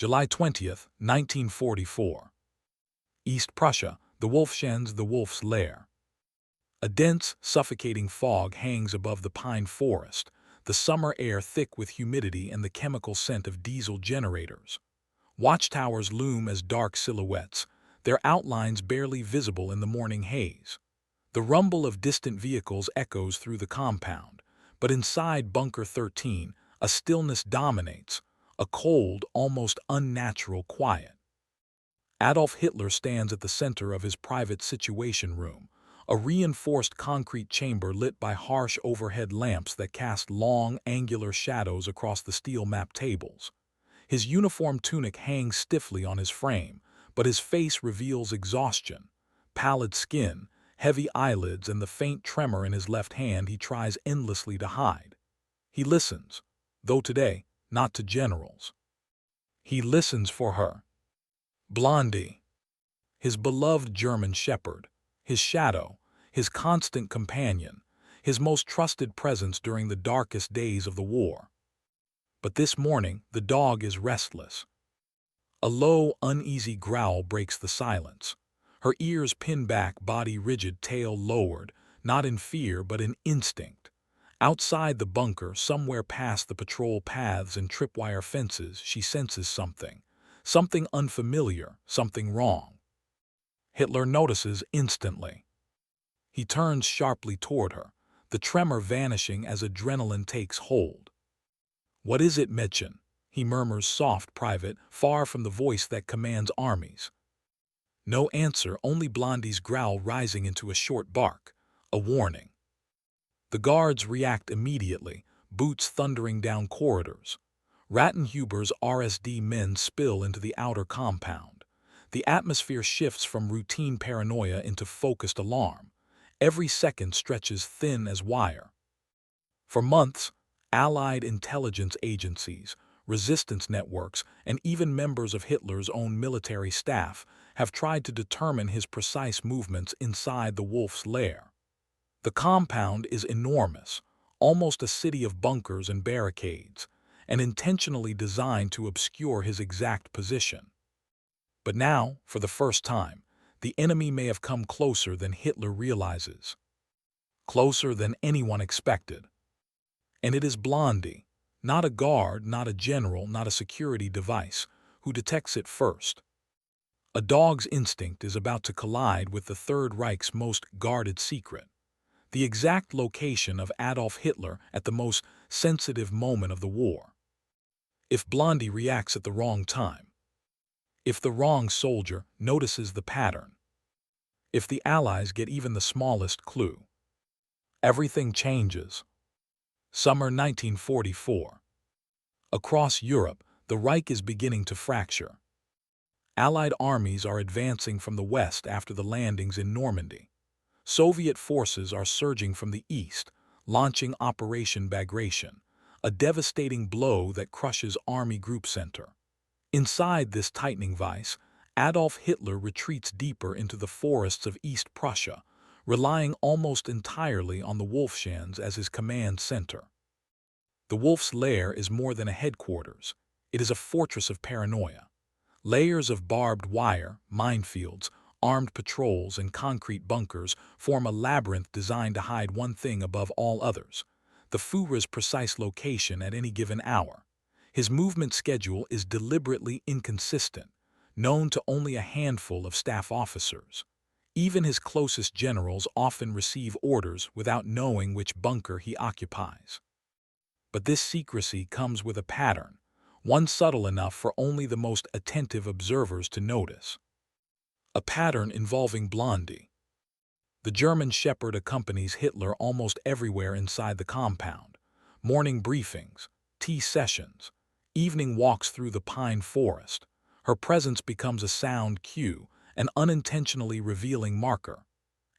July 20th, 1944. East Prussia, the Wolfsschanze, the Wolf's Lair. A dense, suffocating fog hangs above the pine forest, the summer air thick with humidity and the chemical scent of diesel generators. Watchtowers loom as dark silhouettes, their outlines barely visible in the morning haze. The rumble of distant vehicles echoes through the compound, but inside Bunker 13, a stillness dominates, a cold, almost unnatural quiet. Adolf Hitler stands at the center of his private situation room, a reinforced concrete chamber lit by harsh overhead lamps that cast long, angular shadows across the steel map tables. His uniform tunic hangs stiffly on his frame, but his face reveals exhaustion, pallid skin, heavy eyelids, and the faint tremor in his left hand he tries endlessly to hide. He listens, though today, not to generals. He listens for her. Blondi, his beloved German shepherd, his shadow, his constant companion, his most trusted presence during the darkest days of the war. But this morning, the dog is restless. A low, uneasy growl breaks the silence. Her ears pinned back, body rigid, tail lowered, not in fear but in instinct. Outside the bunker, somewhere past the patrol paths and tripwire fences, she senses something. Something unfamiliar, something wrong. Hitler notices instantly. He turns sharply toward her, the tremor vanishing as adrenaline takes hold. "What is it, Mädchen?" he murmurs, soft, private, far from the voice that commands armies. No answer, only Blondi's growl rising into a short bark, a warning. The guards react immediately, boots thundering down corridors. Rattenhuber's RSD men spill into the outer compound. The atmosphere shifts from routine paranoia into focused alarm. Every second stretches thin as wire. For months, Allied intelligence agencies, resistance networks, and even members of Hitler's own military staff have tried to determine his precise movements inside the Wolf's Lair. The compound is enormous, almost a city of bunkers and barricades, and intentionally designed to obscure his exact position. But now, for the first time, the enemy may have come closer than Hitler realizes. Closer than anyone expected. And it is Blondi, not a guard, not a general, not a security device, who detects it first. A dog's instinct is about to collide with the Third Reich's most guarded secret, the exact location of Adolf Hitler at the most sensitive moment of the war. If Blondi reacts at the wrong time, if the wrong soldier notices the pattern, if the Allies get even the smallest clue, everything changes. Summer 1944. Across Europe, the Reich is beginning to fracture. Allied armies are advancing from the west after the landings in Normandy. Soviet forces are surging from the east, launching Operation Bagration, a devastating blow that crushes Army Group Center. Inside this tightening vice, Adolf Hitler retreats deeper into the forests of East Prussia, relying almost entirely on the Wolfsschanze as his command center. The Wolf's Lair is more than a headquarters. It is a fortress of paranoia. Layers of barbed wire, minefields, armed patrols, and concrete bunkers form a labyrinth designed to hide one thing above all others: the Führer's precise location at any given hour. His movement schedule is deliberately inconsistent, known to only a handful of staff officers. Even his closest generals often receive orders without knowing which bunker he occupies. But this secrecy comes with a pattern, one subtle enough for only the most attentive observers to notice. A pattern involving Blondi. The German shepherd accompanies Hitler almost everywhere inside the compound. Morning briefings, tea sessions, evening walks through the pine forest. Her presence becomes a sound cue, an unintentionally revealing marker.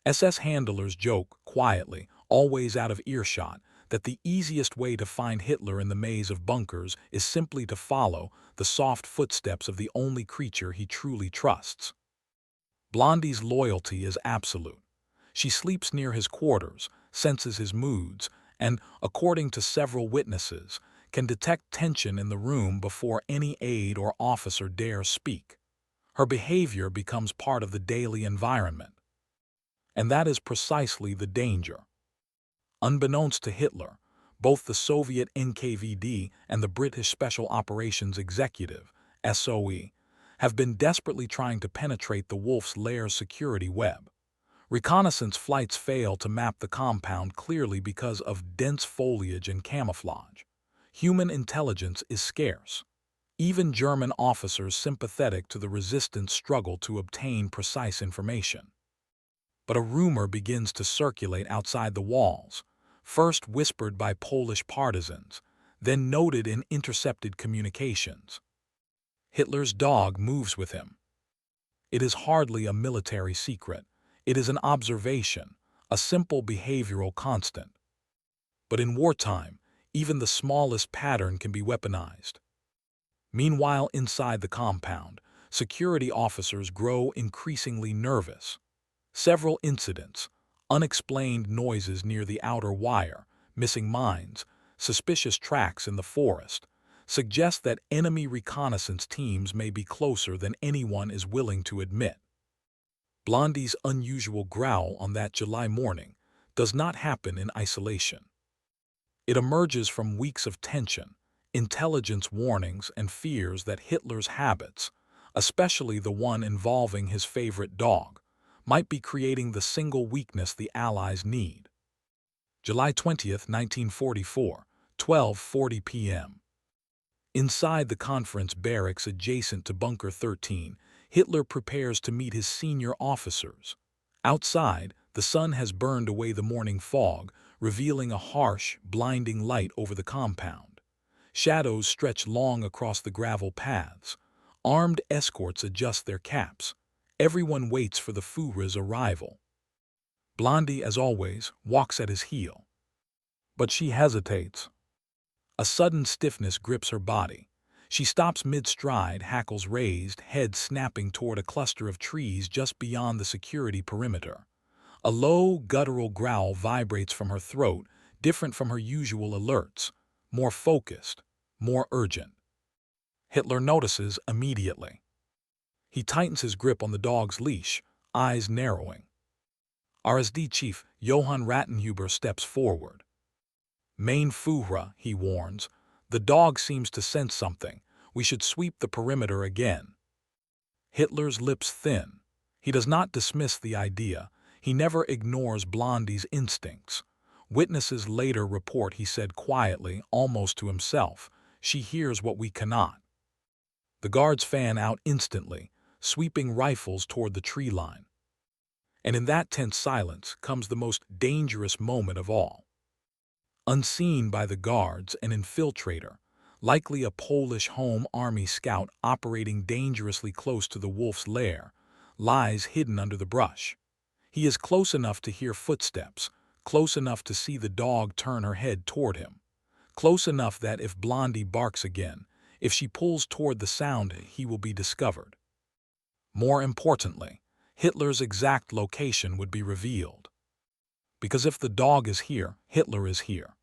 SS handlers joke, quietly, always out of earshot, that the easiest way to find Hitler in the maze of bunkers is simply to follow the soft footsteps of the only creature he truly trusts. Blondi's loyalty is absolute. She sleeps near his quarters, senses his moods, and, according to several witnesses, can detect tension in the room before any aide or officer dares speak. Her behavior becomes part of the daily environment. And that is precisely the danger. Unbeknownst to Hitler, both the Soviet NKVD and the British Special Operations Executive, SOE, have been desperately trying to penetrate the Wolf's Lair's security web. Reconnaissance flights fail to map the compound clearly because of dense foliage and camouflage. Human intelligence is scarce. Even German officers sympathetic to the resistance struggle to obtain precise information. But a rumor begins to circulate outside the walls, first whispered by Polish partisans, then noted in intercepted communications. Hitler's dog moves with him. It is hardly a military secret. It is an observation, a simple behavioral constant. But in wartime, even the smallest pattern can be weaponized. Meanwhile, inside the compound, security officers grow increasingly nervous. Several incidents, unexplained noises near the outer wire, missing mines, suspicious tracks in the forest, suggest that enemy reconnaissance teams may be closer than anyone is willing to admit. Blondi's unusual growl on that July morning does not happen in isolation. It emerges from weeks of tension, intelligence warnings, and fears that Hitler's habits, especially the one involving his favorite dog, might be creating the single weakness the Allies need. July 20th, 1944, 12:40 p.m. Inside the conference barracks adjacent to Bunker 13, Hitler prepares to meet his senior officers. Outside, the sun has burned away the morning fog, revealing a harsh, blinding light over the compound. Shadows stretch long across the gravel paths. Armed escorts adjust their caps. Everyone waits for the Führer's arrival. Blondi, as always, walks at his heel. But she hesitates. A sudden stiffness grips her body. She stops mid-stride, hackles raised, head snapping toward a cluster of trees just beyond the security perimeter. A low, guttural growl vibrates from her throat, different from her usual alerts, more focused, more urgent. Hitler notices immediately. He tightens his grip on the dog's leash, eyes narrowing. RSD Chief Johann Rattenhuber steps forward. "Mein Führer," he warns, "the dog seems to sense something. We should sweep the perimeter again." Hitler's lips thin. He does not dismiss the idea. He never ignores Blondi's instincts. Witnesses later report he said quietly, almost to himself, "She hears what we cannot." The guards fan out instantly, sweeping rifles toward the tree line. And in that tense silence comes the most dangerous moment of all. Unseen by the guards, an infiltrator, likely a Polish Home Army scout operating dangerously close to the Wolf's Lair, lies hidden under the brush. He is close enough to hear footsteps, close enough to see the dog turn her head toward him, close enough that if Blondi barks again, if she pulls toward the sound, he will be discovered. More importantly, Hitler's exact location would be revealed. Because if the dog is here, Hitler is here.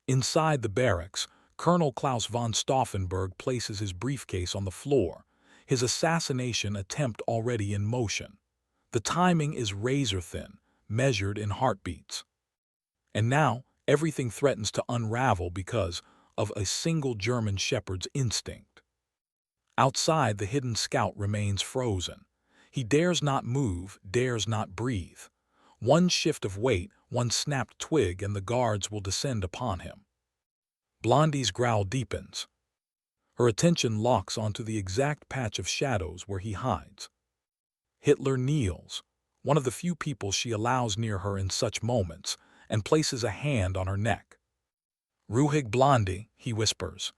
Inside the barracks, Colonel Claus von Stauffenberg places his briefcase on the floor, his assassination attempt already in motion. The timing is razor-thin, measured in heartbeats. And now, everything threatens to unravel because of a single German shepherd's instinct. Outside, the hidden scout remains frozen. He dares not move, dares not breathe. One shift of weight, one snapped twig, and the guards will descend upon him. Blondi's growl deepens. Her attention locks onto the exact patch of shadows where he hides. Hitler kneels, one of the few people she allows near her in such moments, and places a hand on her neck. "Ruhig, Blondi," he whispers.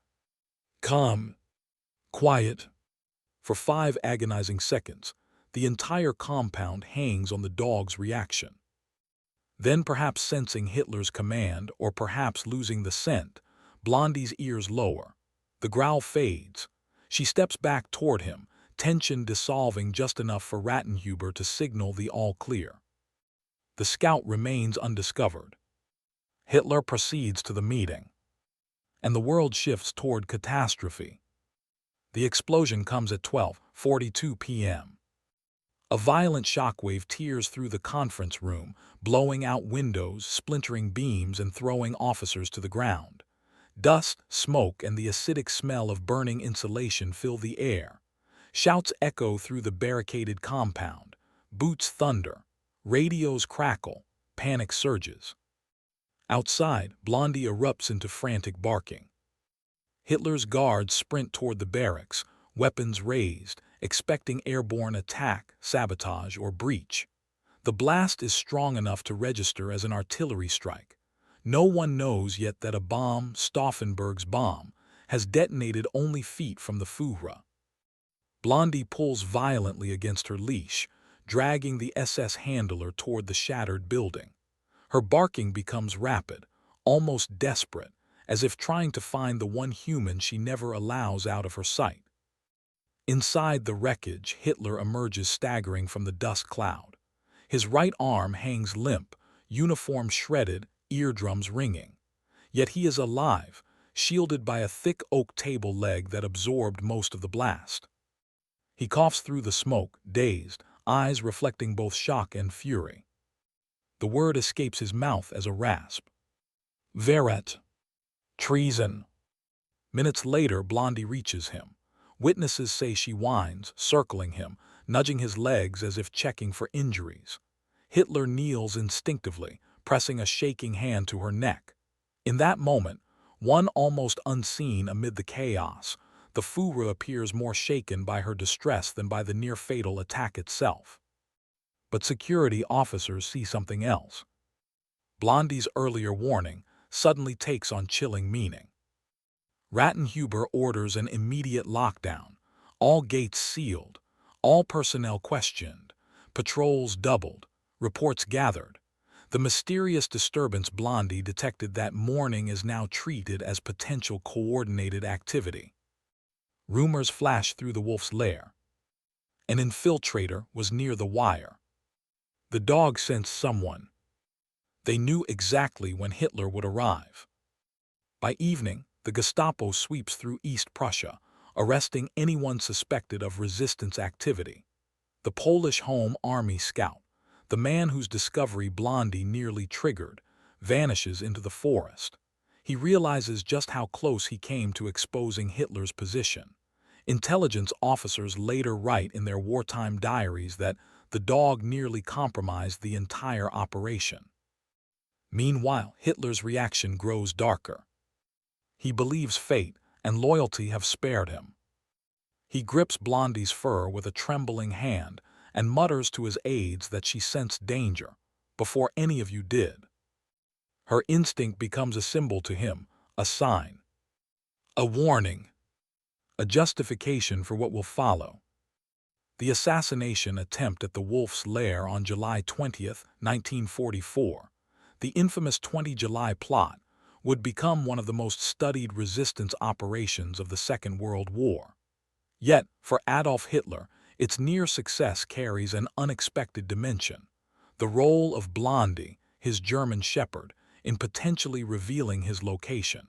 "Calm. Quiet." For 5 agonizing seconds, the entire compound hangs on the dog's reaction. Then, perhaps sensing Hitler's command, or perhaps losing the scent, Blondi's ears lower. The growl fades. She steps back toward him, tension dissolving just enough for Rattenhuber to signal the all-clear. The scout remains undiscovered. Hitler proceeds to the meeting. and the world shifts toward catastrophe. The explosion comes at 12:42 p.m. A violent shockwave tears through the conference room, blowing out windows, splintering beams, and throwing officers to the ground. Dust, smoke, and the acidic smell of burning insulation fill the air. Shouts echo through the barricaded compound. Boots thunder. Radios crackle. Panic surges. Outside, Blondi erupts into frantic barking. Hitler's guards sprint toward the barracks, weapons raised, expecting airborne attack, sabotage, or breach. The blast is strong enough to register as an artillery strike. No one knows yet that a bomb, Stauffenberg's bomb, has detonated only feet from the Führer. Blondi pulls violently against her leash, dragging the SS handler toward the shattered building. Her barking becomes rapid, almost desperate, as if trying to find the one human she never allows out of her sight. Inside the wreckage, Hitler emerges staggering from the dust cloud. His right arm hangs limp, uniform shredded, eardrums ringing. Yet he is alive, shielded by a thick oak table leg that absorbed most of the blast. He coughs through the smoke, dazed, eyes reflecting both shock and fury. The word escapes his mouth as a rasp. Verrat. Treason. Minutes later, Blondi reaches him. Witnesses say she whines, circling him, nudging his legs as if checking for injuries. Hitler kneels instinctively, pressing a shaking hand to her neck. In that moment, one almost unseen amid the chaos, the Führer appears more shaken by her distress than by the near-fatal attack itself. But security officers see something else. Blondi's earlier warning suddenly takes on chilling meaning. Rattenhuber orders an immediate lockdown, all gates sealed, all personnel questioned, patrols doubled, reports gathered. The mysterious disturbance Blondi detected that morning is now treated as potential coordinated activity. Rumors flashed through the Wolf's Lair. An infiltrator was near the wire. The dog sensed someone. They knew exactly when Hitler would arrive. By evening, the Gestapo sweeps through East Prussia, arresting anyone suspected of resistance activity. The Polish Home Army scout, the man whose discovery Blondi nearly triggered, vanishes into the forest. He realizes just how close he came to exposing Hitler's position. Intelligence officers later write in their wartime diaries that the dog nearly compromised the entire operation. Meanwhile, Hitler's reaction grows darker. He believes fate and loyalty have spared him. He grips Blondi's fur with a trembling hand and mutters to his aides that she sensed danger before any of you did. Her instinct becomes a symbol to him, a sign, a warning, a justification for what will follow. The assassination attempt at the Wolf's Lair on July 20, 1944, the infamous 20 July plot, would become one of the most studied resistance operations of the Second World War. Yet, for Adolf Hitler, its near success carries an unexpected dimension: the role of Blondi, his German shepherd, in potentially revealing his location.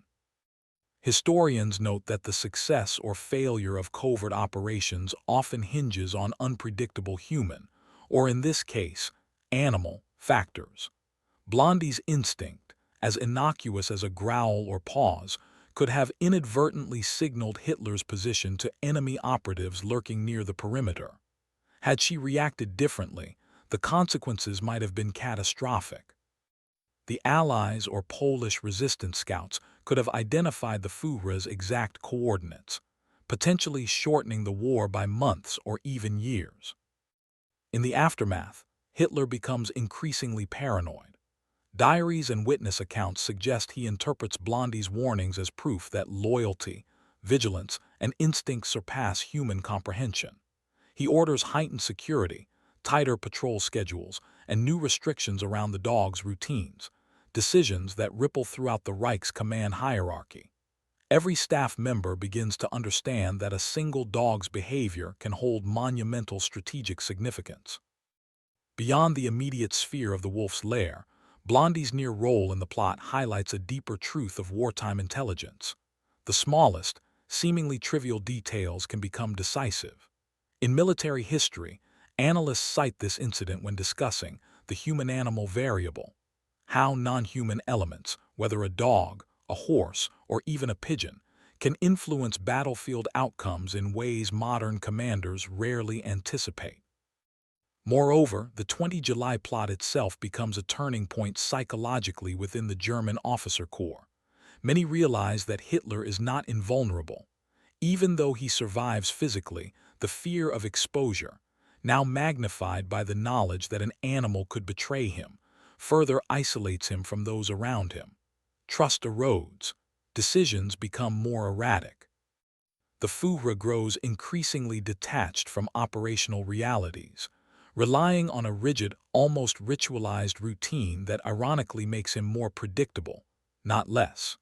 Historians note that the success or failure of covert operations often hinges on unpredictable human, or in this case, animal, factors. Blondi's instinct, as innocuous as a growl or pause, could have inadvertently signaled Hitler's position to enemy operatives lurking near the perimeter. Had she reacted differently, the consequences might have been catastrophic. The Allies or Polish resistance scouts could have identified the Führer's exact coordinates, potentially shortening the war by months or even years. In the aftermath, Hitler becomes increasingly paranoid. Diaries and witness accounts suggest he interprets Blondi's warnings as proof that loyalty, vigilance, and instinct surpass human comprehension. He orders heightened security, tighter patrol schedules, and new restrictions around the dog's routines, decisions that ripple throughout the Reich's command hierarchy. Every staff member begins to understand that a single dog's behavior can hold monumental strategic significance. Beyond the immediate sphere of the Wolf's Lair, Blondi's near role in the plot highlights a deeper truth of wartime intelligence. The smallest, seemingly trivial details can become decisive. In military history, analysts cite this incident when discussing the human-animal variable, how non-human elements, whether a dog, a horse, or even a pigeon, can influence battlefield outcomes in ways modern commanders rarely anticipate. Moreover, the 20 July plot itself becomes a turning point psychologically within the German officer corps. Many realize that Hitler is not invulnerable. Even though he survives physically, the fear of exposure, now magnified by the knowledge that an animal could betray him, further isolates him from those around him. Trust erodes. Decisions become more erratic. The Führer grows increasingly detached from operational realities, relying on a rigid, almost ritualized routine that ironically makes him more predictable, not less.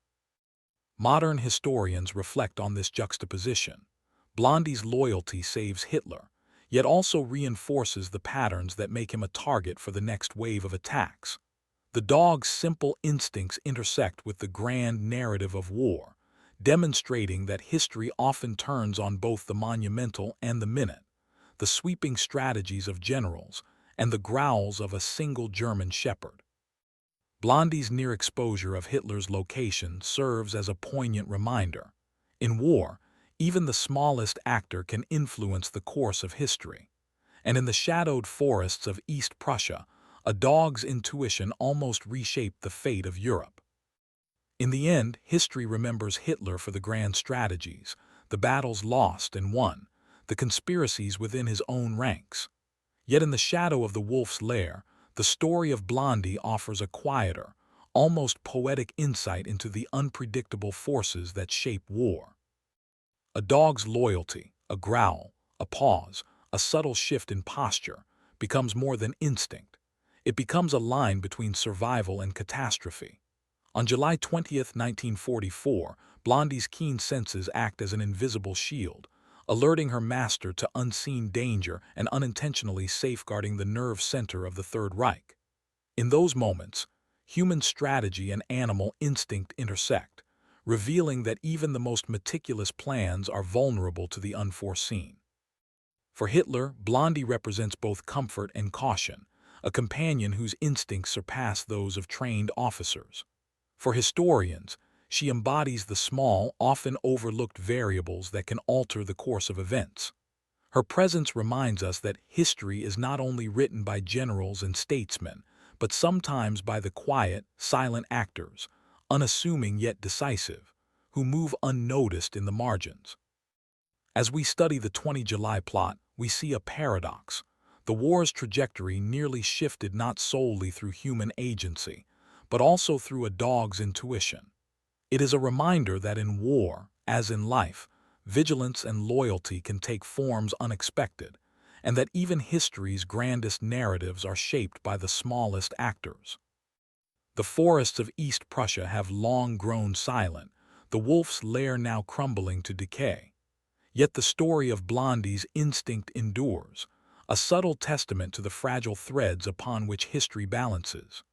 Modern historians reflect on this juxtaposition. Blondi's loyalty saves Hitler, yet also reinforces the patterns that make him a target for the next wave of attacks. The dog's simple instincts intersect with the grand narrative of war, demonstrating that history often turns on both the monumental and the minute, the sweeping strategies of generals, and the growls of a single German shepherd. Blondi's near exposure of Hitler's location serves as a poignant reminder. In war, even the smallest actor can influence the course of history. And in the shadowed forests of East Prussia, a dog's intuition almost reshaped the fate of Europe. In the end, history remembers Hitler for the grand strategies, the battles lost and won, the conspiracies within his own ranks. Yet in the shadow of the wolf's lair, the story of Blondi offers a quieter, almost poetic insight into the unpredictable forces that shape war. A dog's loyalty, a growl, a pause, a subtle shift in posture, becomes more than instinct. It becomes a line between survival and catastrophe. On July 20th, 1944, Blondi's keen senses act as an invisible shield, alerting her master to unseen danger and unintentionally safeguarding the nerve center of the Third Reich. In those moments, human strategy and animal instinct intersect, revealing that even the most meticulous plans are vulnerable to the unforeseen. For Hitler, Blondi represents both comfort and caution, a companion whose instincts surpass those of trained officers. For historians, she embodies the small, often overlooked variables that can alter the course of events. Her presence reminds us that history is not only written by generals and statesmen, but sometimes by the quiet, silent actors, unassuming yet decisive, who move unnoticed in the margins. As we study the 20 July plot, we see a paradox. The war's trajectory nearly shifted not solely through human agency, but also through a dog's intuition. It is a reminder that in war, as in life, vigilance and loyalty can take forms unexpected, and that even history's grandest narratives are shaped by the smallest actors. The forests of East Prussia have long grown silent, the wolf's lair now crumbling to decay. Yet the story of Blondi's instinct endures, a subtle testament to the fragile threads upon which history balances.